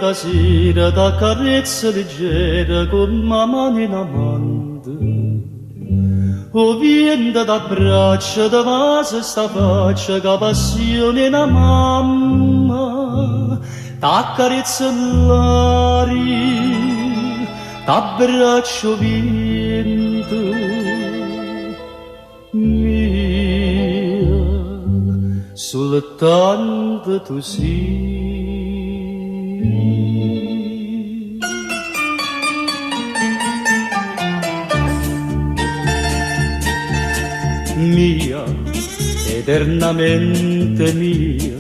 da sera, da carezza leggera con mano in amante. O vento d'abbraccio, da vase sta faccia, che passione una mamma, t'accarezza l'aria, t'abbraccio vento, mia, soltanto tu sei. Mia, eternamente mia,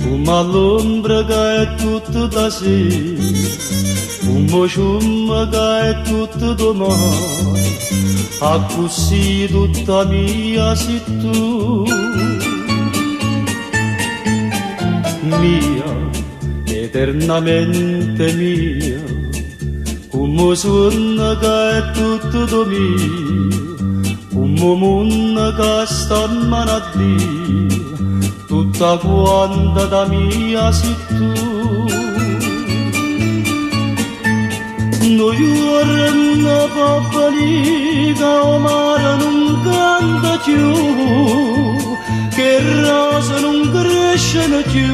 come l'ombra che è tutto da sé, come ciumma che è tutto domani, a così tutta mia sei tu. Mia, eternamente mia, come suona che è tutto mio, come mondo che sta in mano a Dio, tutta quanta da mia sei tu. Noi giorni papalica, o mare non canta più, che rose non crescono più.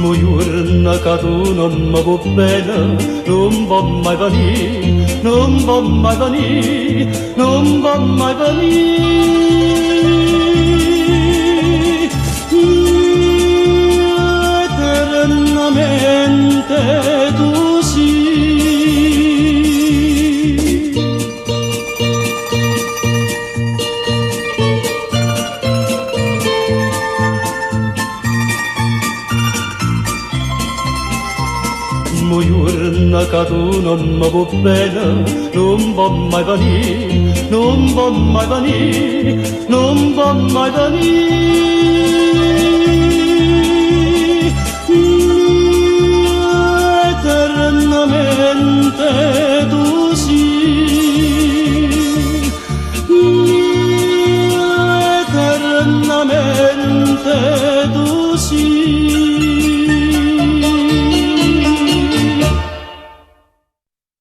Noi giorni che tu non mi vuoi bene, non va mai venire, non va mai venire, non va mai venire. Eternamente tu sei. Mo giorno che tu non mi vuoi bene, non va mai venire, non va mai venire, non va mai venire.